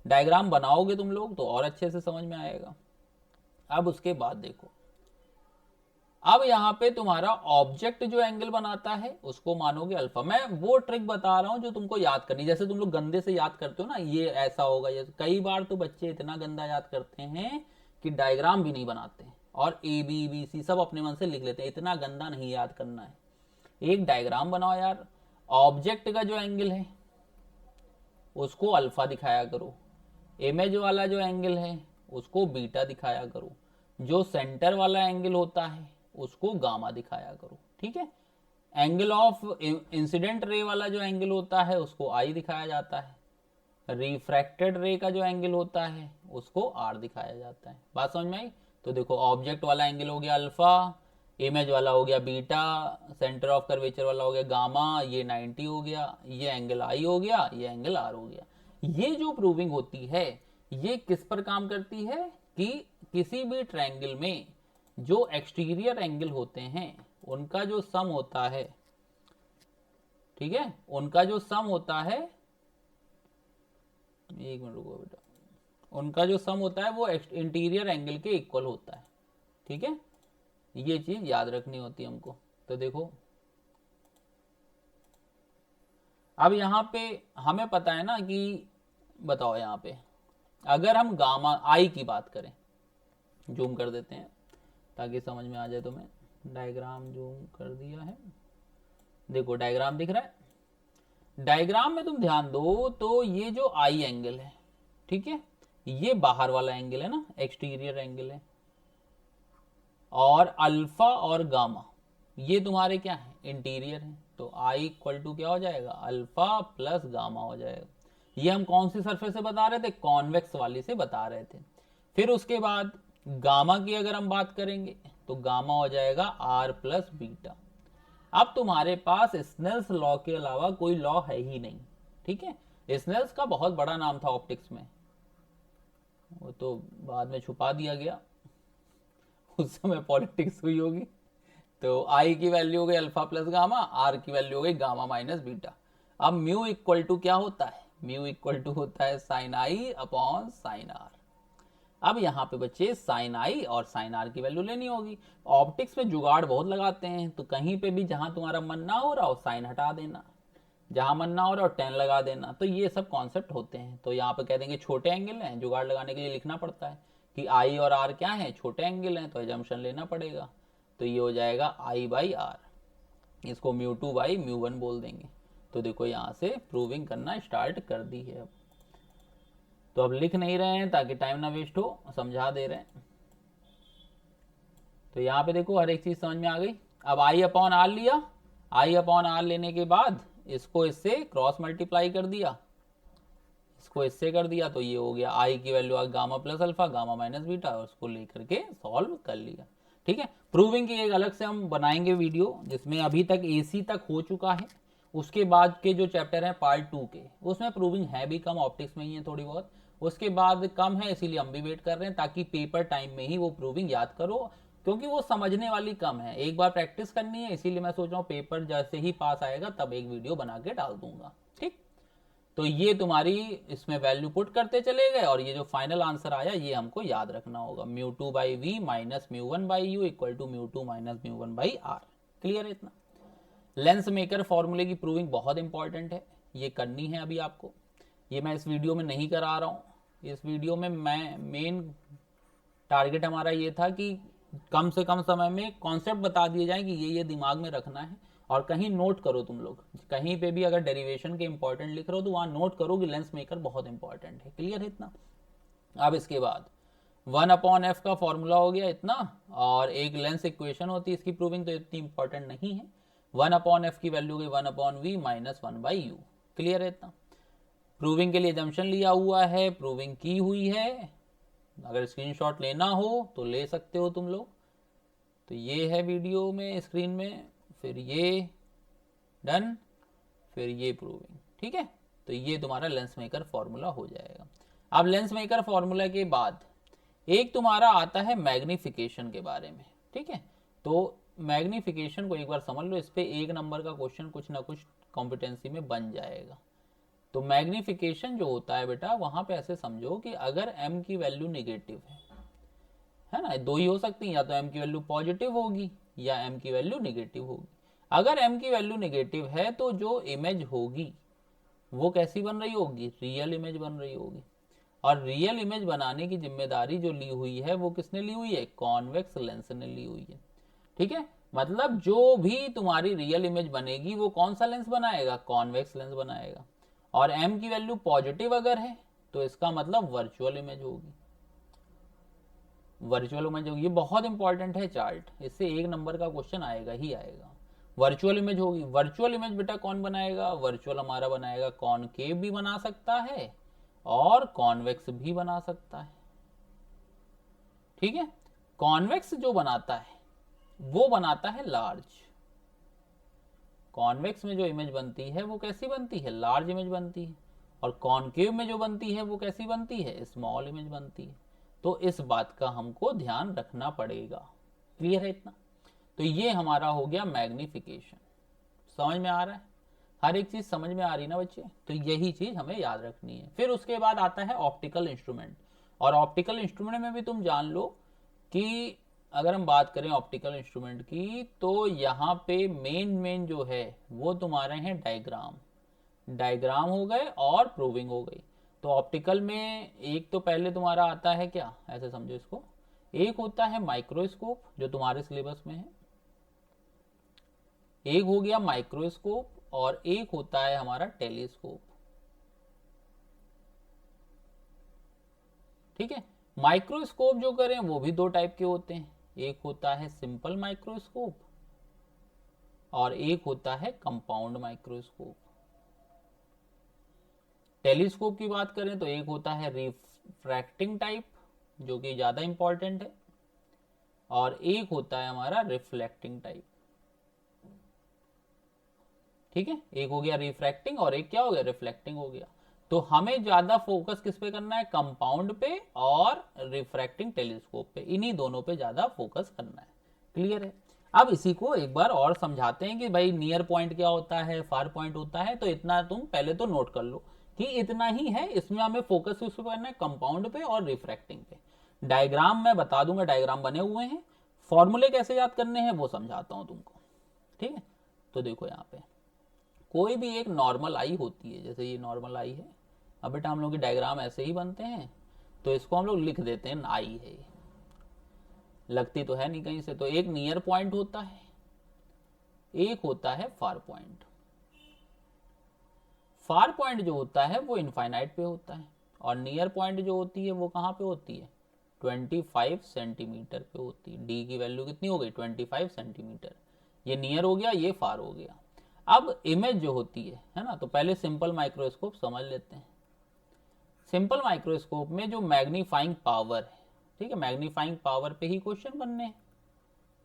A: डायग्राम बनाओगे तुम लोग तो और अच्छे से समझ में आएगा। अब उसके बाद देखो, अब यहाँ पे तुम्हारा ऑब्जेक्ट जो एंगल बनाता है उसको मानोगे अल्फा। मैं वो ट्रिक बता रहा हूं जो तुमको याद करनी, जैसे तुम लोग गंदे से याद करते हो ना, ये ऐसा होगा। ये कई बार तो बच्चे इतना गंदा याद करते हैं कि डायग्राम भी नहीं बनाते और ए बी बी सी सब अपने मन से लिख लेते हैं। इतना गंदा नहीं याद करना है, एक डायग्राम बनाओ यार। ऑब्जेक्ट का जो एंगल है उसको अल्फा दिखाया करो, इमेज वाला जो एंगल है उसको बीटा दिखाया करो, जो सेंटर वाला एंगल होता है उसको गामा दिखाया करो, ठीक है। एंगल ऑफ इंसिडेंट रे वाला जो एंगल होता है उसको आई दिखाया जाता है, रिफ्रैक्टेड रे का जो एंगल होता है उसको आर दिखाया जाता है। बात समझ में आई। तो देखो ऑब्जेक्ट वाला एंगल हो गया अल्फा, इमेज वाला हो गया बीटा, सेंटर ऑफ कर्वेचर वाला हो गया गामा, ये 90 हो गया, ये एंगल आई हो गया, ये एंगल आर हो गया। ये जो प्रूविंग होती है ये किस पर काम करती है कि किसी भी ट्रायंगल में जो एक्सटीरियर एंगल होते हैं उनका जो सम होता है, ठीक है, उनका जो सम होता है, एक मिनट रुको बेटा, उनका जो सम होता है वो इंटीरियर एंगल के इक्वल होता है, ठीक है। ये चीज याद रखनी होती है हमको। तो देखो अब यहाँ पे हमें पता है ना कि, बताओ यहाँ पे अगर हम गामा आई की बात करें, जूम कर देते हैं ताकि समझ में आ जाए तुम्हें। डायग्राम जूम कर दिया है, देखो डायग्राम दिख रहा है। डायग्राम में तुम ध्यान दो तो ये जो आई एंगल है, ठीक है, ये बाहर वाला एंगल है ना, एक्सटीरियर एंगल है। और अल्फा और गामा ये तुम्हारे क्या है, इंटीरियर है। तो आई इक्वल टू क्या हो जाएगा, अल्फा प्लस गामा हो जाएगा। ये हम कौन सी सरफेस से बता रहे थे, कॉन्वेक्स वाली से बता रहे थे। फिर उसके बाद गामा की अगर हम बात करेंगे तो गामा हो जाएगा आर प्लस बीटा। अब तुम्हारे पास स्नेल्स लॉ के अलावा कोई लॉ है ही नहीं, ठीक है। स्नेल्स का बहुत बड़ा नाम था ऑप्टिक्स में, वो तो बाद में छुपा दिया गया, उस समय पॉलिटिक्स हुई होगी। तो आई की वैल्यू हो गई अल्फा प्लस गामा, आर की वैल्यू हो गई गामा माइनस बीटा। अब म्यू इक्वल टू क्या होता है, म्यू इक्वल टू होता है sine I upon sine R. अब यहाँ पे बच्चे साइन आई और साइन आर की वैल्यू लेनी होगी। ऑप्टिक्स में जुगाड़ बहुत लगाते हैं, तो कहीं पे भी जहां तुम्हारा मन ना हो रहा हो साइन हटा देना, जहां मन ना हो रहा हो टेन लगा देना। तो ये सब कॉन्सेप्ट होते हैं। तो यहाँ पे कह देंगे छोटे एंगल हैं, जुगाड़ लगाने के लिए लिखना पड़ता है कि आई और आर क्या है, छोटे एंगल हैं, तो एजम्पशन लेना पड़ेगा। तो ये हो जाएगा आई बाई आर, इसको mu two by mu one बोल देंगे। तो देखो यहाँ से प्रूविंग करना स्टार्ट कर दी है। अब तो अब लिख नहीं रहे हैं ताकि टाइम ना वेस्ट हो, समझा दे रहे हैं। तो यहाँ पे देखो हर एक चीज समझ में आ गई। अब आई अपॉन आर लिया, आई अपॉन आर लेने के बाद इसको इससे क्रॉस मल्टीप्लाई कर दिया, इसको इससे कर दिया, तो ये हो गया आई की वैल्यू आ gamma plus alpha gamma minus beta, और उसको लेकर के सॉल्व कर लिया। ठीक है, प्रूविंग की एक अलग से हम बनाएंगे वीडियो, जिसमें अभी तक एसी तक हो चुका है। उसके बाद के जो चैप्टर हैं पार्ट 2 के, उसमें प्रूविंग है भी कम, ऑप्टिक्स में ही है थोड़ी बहुत, उसके बाद कम है, इसीलिए हम भी वेट कर रहे हैं ताकि पेपर टाइम में ही वो प्रूविंग याद करो, क्योंकि वो समझने वाली कम है, एक बार प्रैक्टिस करनी है। इसीलिए मैं सोच रहा हूँ पेपर जैसे ही पास आएगा तब एक वीडियो बना के डाल दूंगा। ठीक, तो ये तुम्हारी इसमें वैल्यू पुट करते चले गए, और ये जो फाइनल आंसर आया ये हमको याद रखना होगा, mu two by V minus mu one by U equal to mu two minus mu one by R. Clear है इतना? लेंस मेकर फॉर्मूले की प्रूविंग बहुत इंपॉर्टेंट है, ये करनी है अभी आपको। ये मैं इस वीडियो में नहीं करा रहा हूँ, इस वीडियो में मैं मेन टारगेट हमारा ये था कि कम से कम समय में कॉन्सेप्ट बता दिए जाए कि ये दिमाग में रखना है, और कहीं नोट करो तुम लोग, कहीं पे भी अगर डेरिवेशन के इंपॉर्टेंट लिख रहे हो तो वहां नोट करो कि लेंस मेकर बहुत इंपॉर्टेंट है। क्लियर है इतना? अब इसके बाद 1/f का फॉर्मूला हो गया इतना, और एक लेंस इक्वेशन होती है, इसकी प्रूविंग तो इतनी इंपॉर्टेंट नहीं है। 1/f की वैल्यू गई 1/v माइनस 1/u। क्लियर है इतना? प्रूविंग के लिए जंक्शन लिया हुआ है, प्रूविंग की हुई है, अगर स्क्रीनशॉट लेना हो तो ले सकते हो तुम लोग। तो ये है वीडियो में स्क्रीन में, फिर ये डन, फिर ये प्रूविंग। ठीक है, तो ये तुम्हारा लेंस मेकर फॉर्मूला हो जाएगा। अब लेंस मेकर फॉर्मूला के बाद एक तुम्हारा आता है मैग्निफिकेशन के बारे में। ठीक है, तो मैग्निफिकेशन को एक बार समझ लो, इस पे 1 नंबर का क्वेश्चन कुछ ना कुछ कॉम्पिटेंसी में बन जाएगा। तो मैग्निफिकेशन जो होता है बेटा, वहां पे ऐसे समझो कि अगर m की वैल्यू निगेटिव है ना, दो ही हो सकती है, या तो m की वैल्यू पॉजिटिव होगी या m की वैल्यू निगेटिव होगी। अगर m की वैल्यू निगेटिव है तो जो इमेज होगी वो कैसी बन रही होगी, रियल इमेज बन रही होगी। और रियल इमेज बनाने की जिम्मेदारी जो ली हुई है वो किसने ली हुई है, कॉन्वेक्स लेंस ने ली हुई है। ठीक है, मतलब जो भी तुम्हारी रियल इमेज बनेगी वो कौन सा लेंस बनाएगा, कॉन्वेक्स लेंस बनाएगा। और m की वैल्यू पॉजिटिव अगर है तो इसका मतलब वर्चुअल इमेज होगी, वर्चुअल इमेज होगी। ये बहुत इंपॉर्टेंट है चार्ट, इससे 1 नंबर का क्वेश्चन आएगा ही आएगा। वर्चुअल इमेज होगी, वर्चुअल इमेज बेटा कौन बनाएगा, वर्चुअल हमारा बनाएगा कॉनकेव भी बना सकता है और कॉन्वेक्स भी बना सकता है। ठीक है, कॉन्वेक्स जो बनाता है वो बनाता है लार्ज, कॉन्वेक्स में जो इमेज बनती है वो कैसी बनती है, लार्ज इमेज बनती है। और कॉनकेव में जो बनती है वो कैसी बनती है, स्मॉल इमेज बनती है। तो इस बात का हमको ध्यान रखना पड़ेगा। क्लियर है इतना? तो ये हमारा हो गया मैग्निफिकेशन। समझ में आ रहा है? हर एक चीज समझ में आ रही ना बच्चे? तो यही चीज हमें याद रखनी है। फिर उसके बाद आता है ऑप्टिकल इंस्ट्रूमेंट, और ऑप्टिकल इंस्ट्रूमेंट में भी तुम जान लो कि अगर हम बात करें ऑप्टिकल इंस्ट्रूमेंट की, तो यहाँ पे मेन जो है वो तुम्हारे हैं डायग्राम, डायग्राम हो गए और प्रूविंग हो गई। तो ऑप्टिकल में एक तो पहले तुम्हारा आता है क्या, ऐसे समझो इसको, एक होता है माइक्रोस्कोप जो तुम्हारे सिलेबस में है, एक हो गया माइक्रोस्कोप, और एक होता है हमारा टेलीस्कोप। ठीक है, माइक्रोस्कोप जो करें वो भी 2 टाइप के होते हैं, एक होता है सिंपल माइक्रोस्कोप और एक होता है कंपाउंड माइक्रोस्कोप। टेलीस्कोप की बात करें तो एक होता है रिफ्रैक्टिंग टाइप जो कि ज्यादा इंपॉर्टेंट है, और एक होता है हमारा रिफ्लेक्टिंग टाइप। ठीक है, एक हो गया रिफ्रैक्टिंग और एक क्या हो गया, रिफ्लेक्टिंग हो गया। तो हमें ज्यादा फोकस किस पे करना है, कंपाउंड पे और रिफ्रैक्टिंग टेलीस्कोप पे, इन्हीं दोनों पे ज्यादा फोकस करना है। क्लियर है। अब इसी को एक बार और समझाते हैं कि भाई नियर पॉइंट क्या होता है, फार पॉइंट होता है। तो इतना तुम पहले तो नोट कर लो कि इतना ही है, इसमें हमें फोकस किस पे करना है, कंपाउंड पे और रिफ्रैक्टिंग पे। डायग्राम मैं बता दूंगा, डायग्राम बने हुए हैं, फॉर्मूले कैसे याद करने हैं वो समझाता हूं तुमको। ठीक है। तो देखो यहाँ पे कोई भी एक नॉर्मल आई होती है, जैसे ये नॉर्मल आई है। अब बेटा हम लोग के डायग्राम ऐसे ही बनते हैं, तो इसको हम लोग लिख देते हैं आई है, लगती तो है नहीं कहीं से। तो एक नियर पॉइंट होता है, एक होता है फार पॉइंट। फार पॉइंट जो होता है वो इनफाइनाइट पे होता है, और नियर पॉइंट जो होती है वो कहाँ पे होती है, 25 सेंटीमीटर पे होती है। डी की वैल्यू कितनी हो गई, 25 सेंटीमीटर। ये नियर हो गया, ये फार हो गया। अब इमेज जो होती है ना, तो पहले सिंपल माइक्रोस्कोप समझ लेते हैं। सिंपल माइक्रोस्कोप में जो मैग्नीफाइंग पावर है, ठीक है, मैग्नीफाइंग पावर पे ही क्वेश्चन बनने हैं।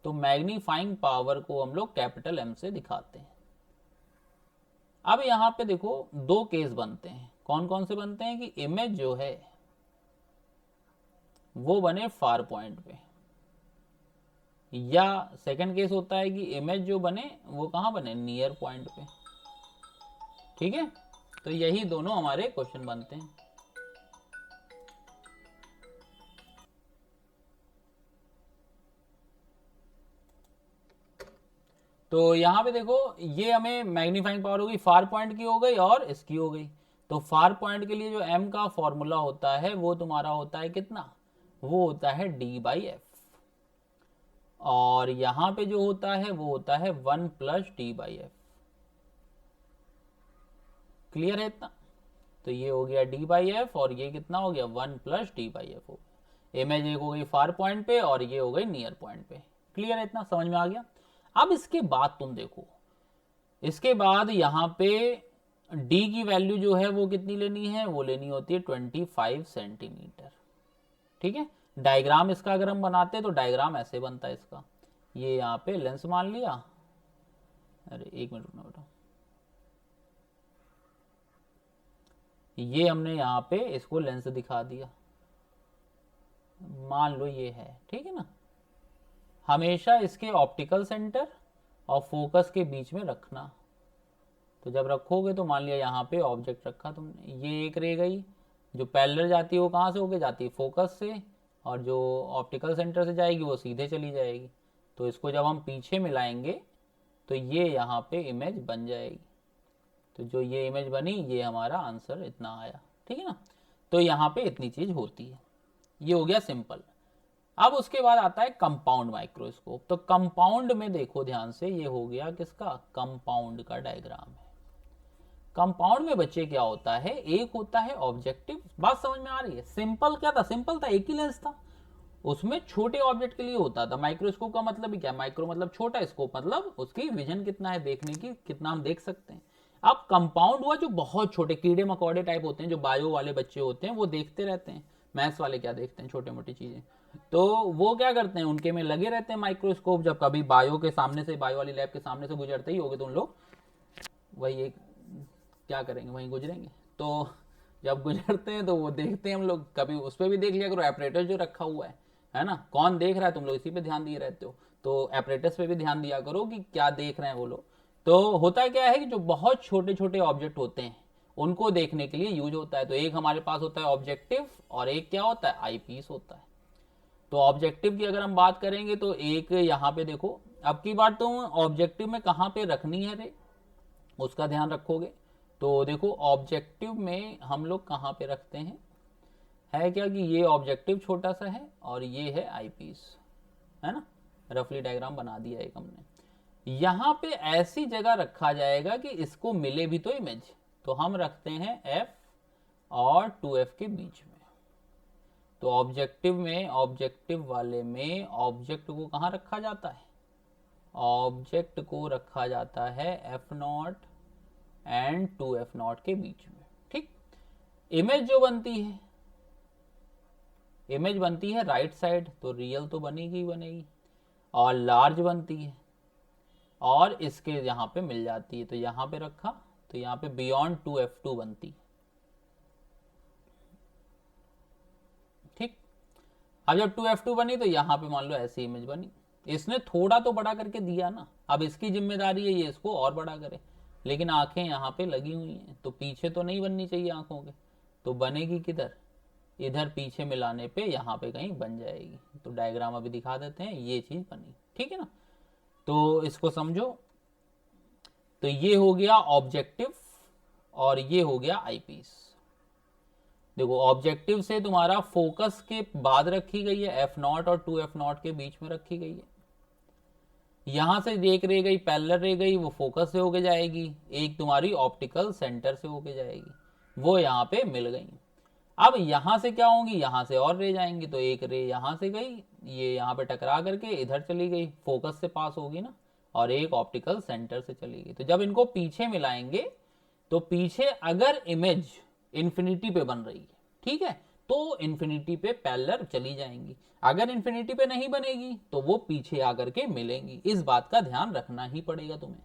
A: तो मैग्नीफाइंग पावर को हम लोग कैपिटल एम से दिखाते हैं। अब यहां पे देखो दो केस बनते हैं, कौन कौन से बनते हैं कि इमेज जो है वो बने फार पॉइंट पे, या सेकंड केस होता है कि इमेज जो बने वो कहां बने, नियर पॉइंट पे। ठीक है। तो यही दोनों हमारे क्वेश्चन बनते हैं। तो यहां पे देखो ये हमें मैग्नीफाइंग पावर हो गई, फार पॉइंट की हो गई और इसकी हो गई। तो फार पॉइंट के लिए जो m का फॉर्मूला होता है वो तुम्हारा होता है कितना, वो होता है d/f। और यहां पे जो होता है वो होता है 1 + d/f। क्लियर है इतना। तो ये हो गया d/f और ये कितना हो गया, 1 + d/f हो गया। इमेज एक हो गई फार पॉइंट पे और ये हो गई नियर पॉइंट पे। क्लियर है इतना, समझ में आ गया। अब इसके बाद तुम देखो, इसके बाद यहाँ पे d की वैल्यू जो है वो कितनी लेनी है, वो लेनी होती है 25 सेंटीमीटर। ठीक है। डायग्राम इसका अगर हम बनाते तो डायग्राम ऐसे बनता है इसका, ये यहाँ पे लेंस मान लिया। अरे एक मिनट रुकना बेटा, ये हमने यहाँ पे इसको लेंस दिखा दिया, मान लो ये है। ठीक है ना। हमेशा इसके ऑप्टिकल सेंटर और फोकस के बीच में रखना। तो जब रखोगे तो मान लिया यहाँ पे ऑब्जेक्ट रखा तुमने, ये एक रे गई, जो पैरेलल जाती है वो कहाँ से होके जाती है, फोकस से, और जो ऑप्टिकल सेंटर से जाएगी वो सीधे चली जाएगी। तो इसको जब हम पीछे मिलाएंगे तो ये यहाँ पे इमेज बन जाएगी। तो जो ये इमेज बनी ये हमारा आंसर इतना आया। ठीक है ना। तो यहाँ पे इतनी चीज होती है। ये हो गया सिंपल। अब उसके बाद आता है कंपाउंड माइक्रोस्कोप। तो कंपाउंड में देखो ध्यान से, ये हो गया किसका, कंपाउंड का डायग्राम है। कंपाउंड में बच्चे क्या होता है, एक होता है ऑब्जेक्टिव। बात समझ में आ रही है। सिंपल क्या था, सिंपल था, एक ही लेंस था, उसमें छोटे ऑब्जेक्ट के लिए होता था। माइक्रोस्कोप का मतलब ही क्या, माइक्रो मतलब छोटा, स्कोप मतलब उसकी विजन कितना है, देखने की कितना हम देख सकते हैं। अब कंपाउंड हुआ जो बहुत छोटे कीड़े मकोड़े टाइप होते हैं, जो बायो वाले बच्चे होते हैं वो देखते रहते हैं। मैथ्स वाले क्या देखते हैं, छोटे मोटी चीजें। तो वो क्या करते हैं, उनके में लगे रहते हैं माइक्रोस्कोप। जब कभी बायो के सामने से, बायो वाली लैब के सामने से गुजरते ही होगे तो उन लोग वही एक क्या करेंगे, वहीं गुजरेंगे। तो जब गुजरते हैं तो वो देखते हैं हम लोग, कभी उस पर भी देख लिया करो, एपरेटर जो रखा हुआ है ना, कौन देख रहा है, तुम लोग इसी पे ध्यान दिए रहते हो। तो एपरेटस पे भी ध्यान दिया करो कि क्या देख रहे हैं वो लोग। तो होता क्या है कि जो बहुत छोटे छोटे ऑब्जेक्ट होते हैं उनको देखने के लिए यूज होता है। तो एक हमारे पास होता है ऑब्जेक्टिव, और एक क्या होता है, आई पीस होता है। तो ऑब्जेक्टिव की अगर हम बात करेंगे तो एक यहाँ पे देखो, अब की बार तुम ऑब्जेक्टिव में कहाँ पे रखनी है रे, उसका ध्यान रखोगे। तो देखो ऑब्जेक्टिव में हम लोग कहाँ पे रखते हैं, है क्या कि ये ऑब्जेक्टिव छोटा सा है और ये है आई पीस, है ना। रफली डायग्राम बना दिया एक हमने। यहां पे ऐसी जगह रखा जाएगा कि इसको मिले भी तो इमेज। तो हम रखते हैं F और 2F के बीच में। तो ऑब्जेक्टिव में, ऑब्जेक्टिव वाले में ऑब्जेक्ट को कहां रखा जाता है, ऑब्जेक्ट को रखा जाता है F0 एंड 2F0 के बीच में। ठीक। इमेज जो बनती है, इमेज बनती है राइट साइड, तो रियल तो बनेगी ही बनेगी, और लार्ज बनती है, और इसके यहाँ पे मिल जाती है। तो यहाँ पे रखा, तो यहाँ पे बियॉन्ड 2F2 बनती है। अब जब 2f2 बनी तो यहाँ पे मान लो ऐसी इमेज बनी, इसने थोड़ा तो बड़ा करके दिया ना, अब इसकी जिम्मेदारी है ये इसको और बड़ा करे, लेकिन आंखें यहाँ पे लगी हुई हैं तो पीछे तो नहीं बननी चाहिए आंखों के, तो बनेगी किधर, इधर पीछे मिलाने पे यहाँ पे कहीं बन जाएगी। तो डायग्राम अभी दिखा देते हैं, ये चीज बनी, ठीक है ना। तो इसको समझो, तो ये हो गया ऑब्जेक्टिव और ये हो गया आईपीस। देखो ऑब्जेक्टिव से तुम्हारा फोकस के बाद रखी गई है, f0 और 2f0 के बीच में रखी गई है। यहां से देख रह गई, पैरेलल रह गई, वो फोकस से होके जाएगी, एक तुम्हारी ऑप्टिकल सेंटर से होके जाएगी, वो यहाँ पे मिल गई। अब यहां से क्या होंगी, यहां से और रे जाएंगी, तो एक रे यहां से गई, ये यहाँ पे टकरा करके इधर चली गई, फोकस से पास होगी ना, और एक ऑप्टिकल सेंटर से चली गई। तो जब इनको पीछे मिलाएंगे तो पीछे अगर इमेज इन्फिनिटी पे बन रही है, ठीक है, तो इन्फिनिटी पे पैरेलल चली जाएंगी, अगर इन्फिनिटी पे नहीं बनेगी तो वो पीछे आकर के मिलेंगी। इस बात का ध्यान रखना ही पड़ेगा तुम्हें,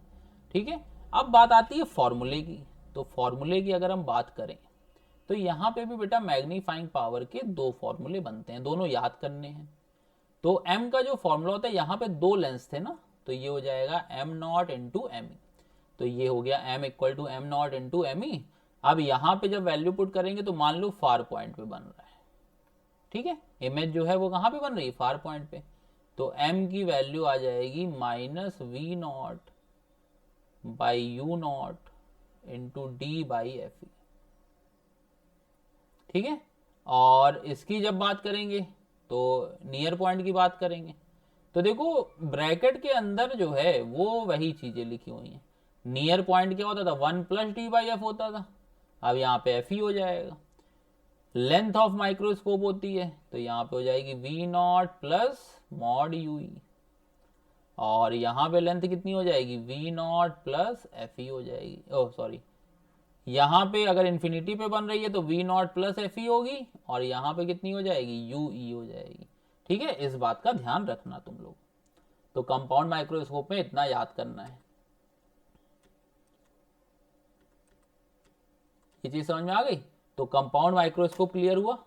A: ठीक है। अब बात आती है फॉर्मूले की, तो फॉर्मूले की अगर हम बात करें तो यहाँ पे भी बेटा मैग्नीफाइंग पावर के दो फॉर्मूले बनते हैं, दोनों याद करने हैं। तो m का जो फॉर्मूला होता है, यहाँ पे दो लेंस थे ना, तो ये हो जाएगा m0 इंटू एम, तो ये हो गया m equal to m0 into M. अब यहाँ पे जब वैल्यू पुट करेंगे तो मान लो फार पॉइंट पे बन रहा है, ठीक है, इमेज जो है वो कहाँ पे बन रही है, फार पॉइंट पे, तो m की वैल्यू आ जाएगी -v0 by u0 into D by F, ठीक है। और इसकी जब बात करेंगे तो नियर पॉइंट की बात करेंगे, तो देखो ब्रैकेट के अंदर जो है वो वही चीजें लिखी हुई हैं। नियर पॉइंट क्या होता था, 1 प्लस डी बाई एफ होता था, अब यहाँ पे एफ ही हो जाएगा। लेंथ ऑफ माइक्रोस्कोप होती है, तो यहाँ पे हो जाएगी v0 प्लस मॉड यूई, और यहाँ पे लेंथ कितनी हो जाएगी, v0 प्लस एफ ही हो जाएगी, ओह सॉरी, यहाँ पे अगर इन्फिनिटी पे बन रही है तो v0 प्लस एफ ई होगी, और यहाँ पे कितनी हो जाएगी, यू ई हो जाएगी, ठीक है। इस बात का ध्यान रखना तुम लोग, तो कंपाउंड माइक्रोस्कोप में इतना याद करना है। ये चीज समझ में आ गई, तो कंपाउंड माइक्रोस्कोप क्लियर हुआ,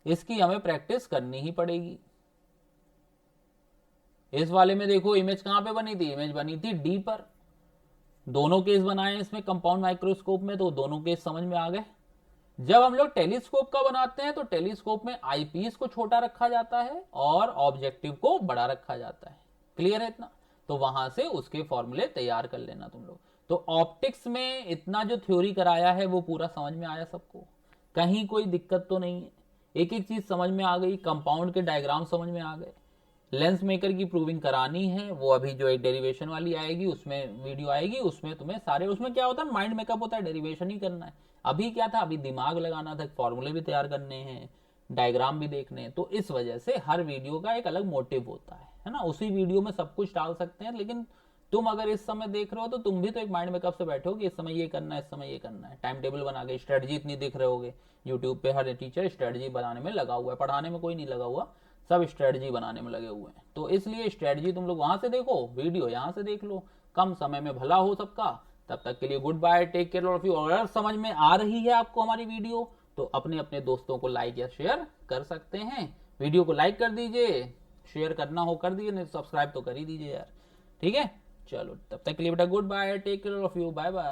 A: इसकी हमें प्रैक्टिस करनी ही पड़ेगी। इस वाले में देखो इमेज कहां पे बनी थी, इमेज बनी थी डी पर, दोनों केस बनाए इसमें कंपाउंड माइक्रोस्कोप में, तो दोनों केस समझ में आ गए। जब हम लोग टेलीस्कोप का बनाते हैं तो टेलीस्कोप में आईपीस को छोटा रखा जाता है और ऑब्जेक्टिव को बड़ा रखा जाता है, क्लियर है इतना, तो वहां से उसके फॉर्मूले तैयार कर लेना तुम लोग। तो ऑप्टिक्स में इतना जो थ्योरी कराया है वो पूरा समझ में आया सबको, कहीं कोई दिक्कत तो नहीं है, एक एक चीज समझ में आ गई, कंपाउंड के डायग्राम समझ में आ गए। लेंस मेकर की प्रूविंग करानी है, वो अभी जो एक डेरिवेशन वाली आएगी उसमें वीडियो आएगी, उसमें तुम्हें सारे, उसमें क्या होता है माइंड मेकअप होता है, डेरिवेशन ही करना है। अभी क्या था, अभी दिमाग लगाना था, फॉर्मूले भी तैयार करने हैं, डायग्राम भी देखने हैं, तो इस वजह से हर वीडियो का एक अलग मोटिव होता है ना, उसी वीडियो में सब कुछ डाल सकते हैं, लेकिन तुम अगर इस समय देख रहे हो तो तुम भी तो एक माइंड मेकअप से बैठो कि इस समय ये करना है, इस समय ये करना है, टाइम टेबल बना के, स्ट्रेटजी इतनी दिख रहे होगे यूट्यूब पे, हर टीचर स्ट्रेटजी बनाने में लगा हुआ है, पढ़ाने में कोई नहीं लगा हुआ, सब स्ट्रेटजी बनाने में लगे हुए हैं। तो इसलिए स्ट्रेटजी तुम लोग वहां से देखो, वीडियो यहाँ से देख लो, कम समय में भला हो सबका। तब तक के लिए goodbye, take care of you. अगर समझ में आ रही है आपको हमारी वीडियो तो अपने अपने दोस्तों को लाइक या शेयर कर सकते हैं, वीडियो को लाइक कर दीजिए, शेयर करना हो कर दीजिए, नहीं सब्सक्राइब तो कर ही दीजिए यार, ठीक है। चलो तब तक के लिए बेटा goodbye, take care of you, bye bye.